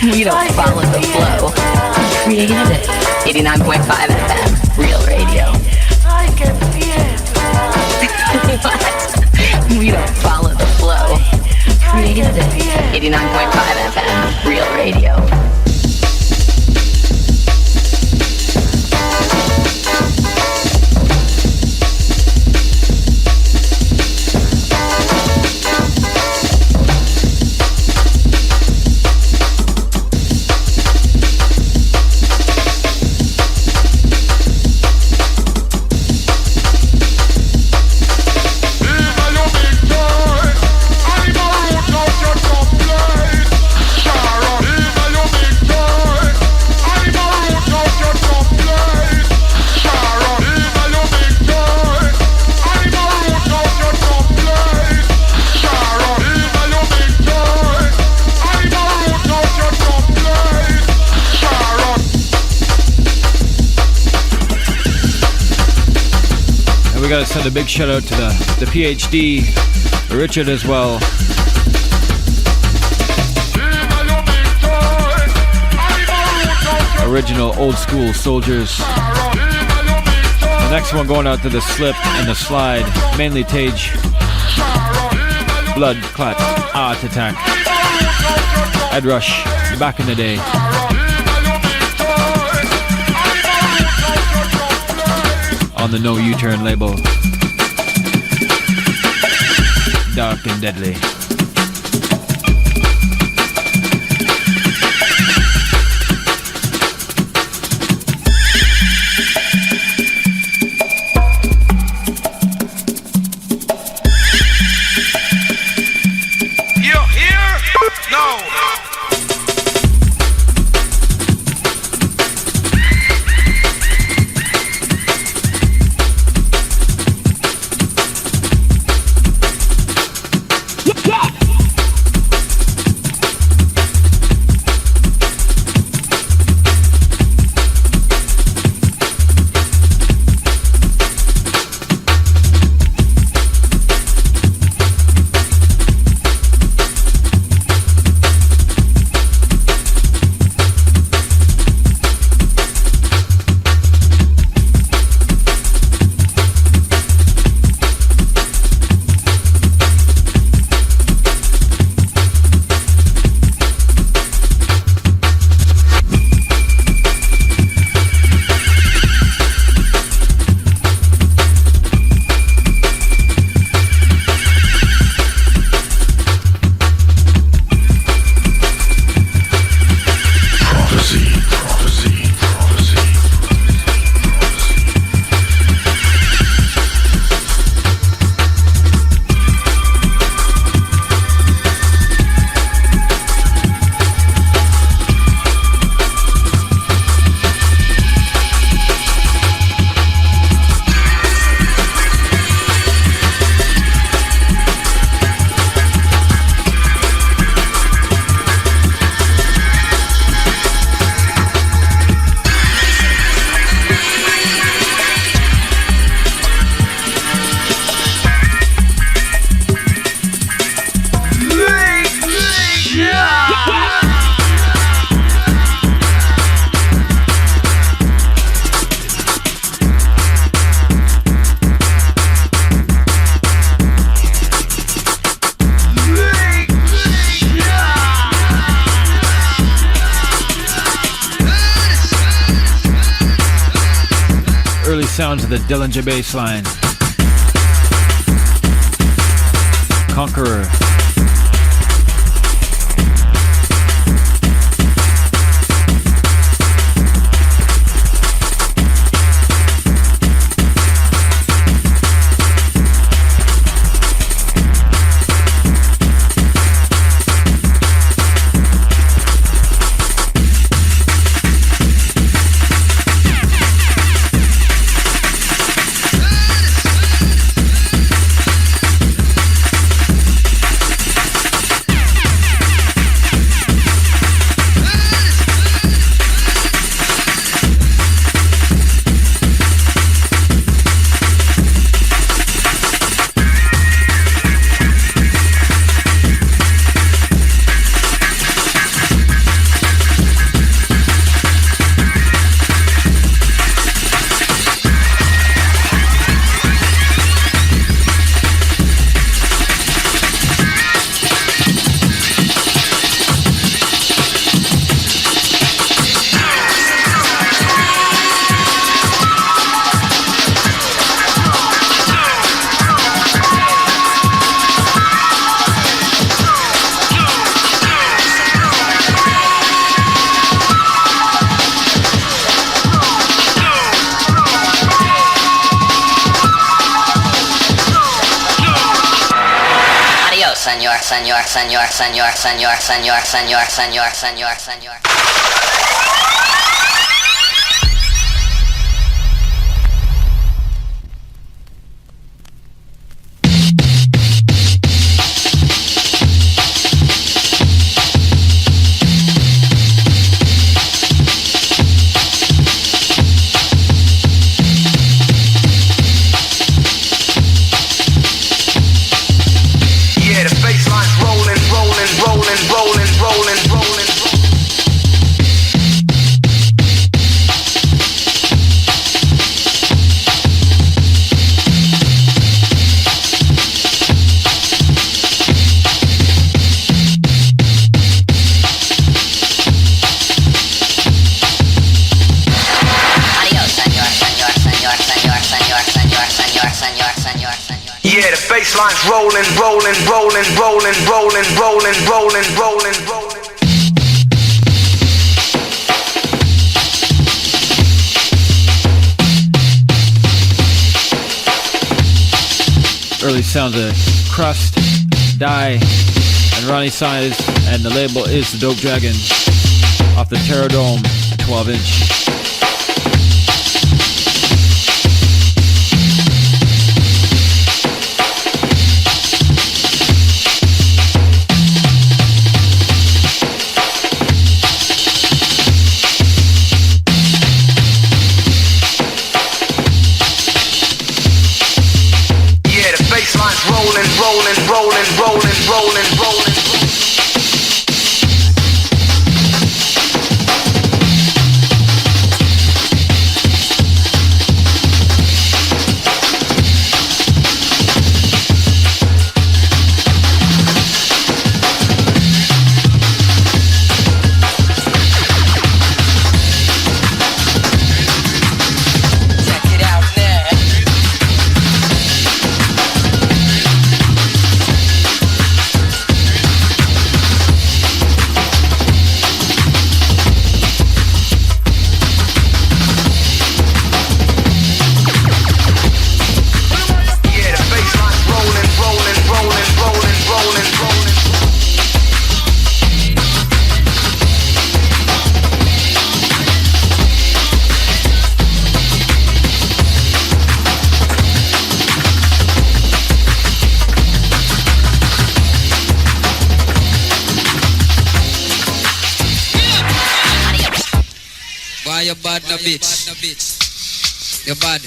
You don't follow the flow. Created it. 89.5 FM, Real Radio. What? We don't follow the flow. Created it. 89.5 FM, Real Radio. Gotta send a big shout out to the PhD, Richard as well. Original old school soldiers. The next one going out to the Slip and the Slide, mainly Tage. Blood Clot, Art Attack. Ed Rush, back in the day. On the No U-Turn label. Dark and Deadly. You here? No. Yeah. sounds of the Dillinger bass line. Conqueror. Senor. Bassline's rolling, rolling, rolling, rolling, rolling, rolling, rolling, rolling, rolling. Early sounds of Crust, Die, and Ronnie Size, and the label is the Dope Dragon off the Terror Dome 12-inch. Rolling, rolling, rolling, rolling, rolling. You bad no bitch. You bad.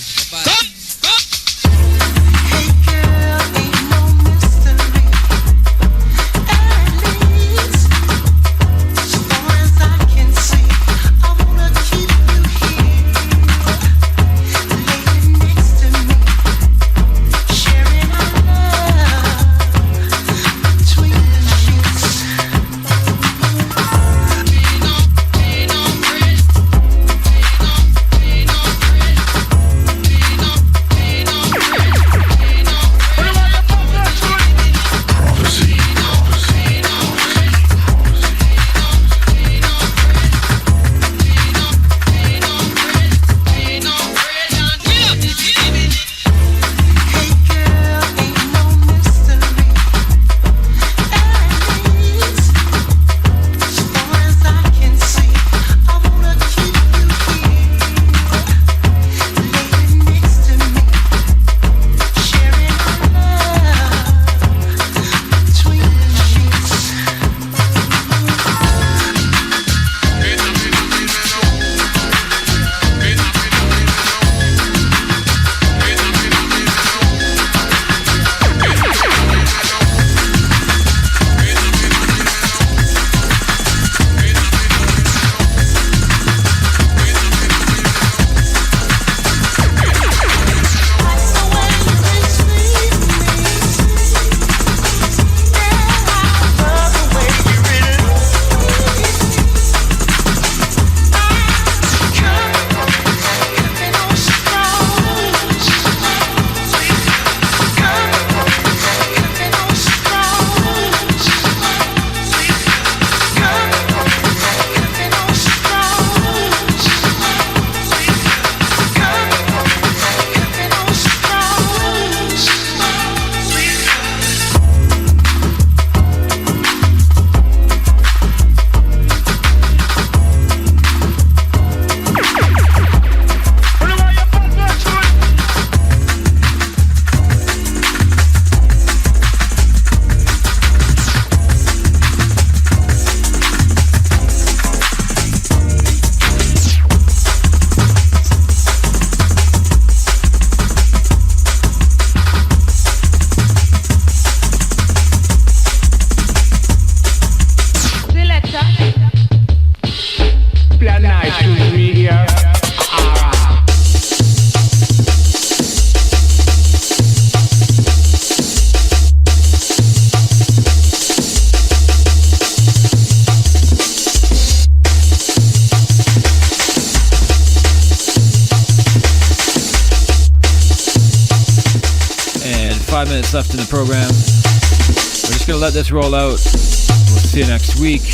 left in the program. We're just gonna let this roll out. We'll see you next week,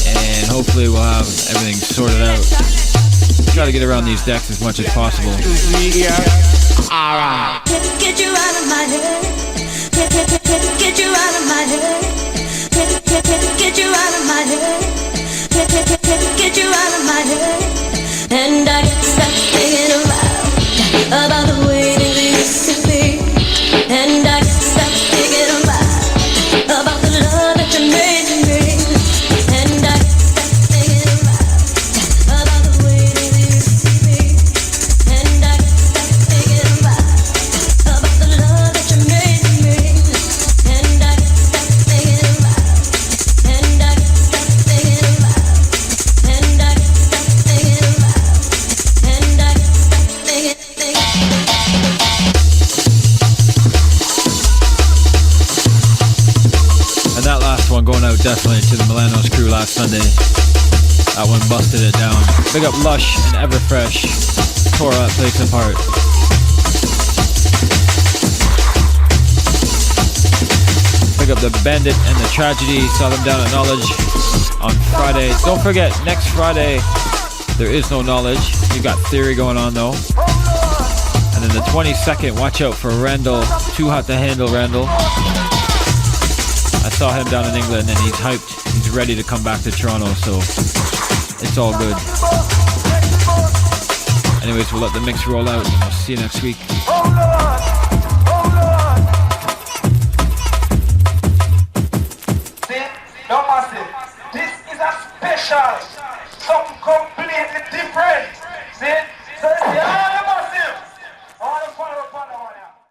and hopefully we'll have everything sorted out. Try to get around these decks as much as possible. Alright. Get you out of my head. Get you out of my head. Get you out of my head. Get you out of my head. And I get stuck thinking about the way that we used to be. And I get stuck thinking about the love that you made to me. And I get stuck thinking about the way that we used to be. And I get stuck thinking about the love that you made to me. And I get stuck thinking and I get stuck thinking and I get stuck thinking and I get stuck thinking. And that last one going out definitely to the Milanos crew last Sunday. That one busted it down. Big up Lush and Everfresh. Tore that place apart. Big up the Bandit and the Tragedy. Saw them down at Knowledge on Friday. Don't forget, next Friday there is no Knowledge. You got Theory going on though. And then the 22nd, watch out for Randall. Too Hot to Handle Randall. I saw him down in England and he's hyped. He's ready to come back to Toronto, so it's all good. Anyways, we'll let the mix roll out and we'll see you next week. See, no massive. This is a special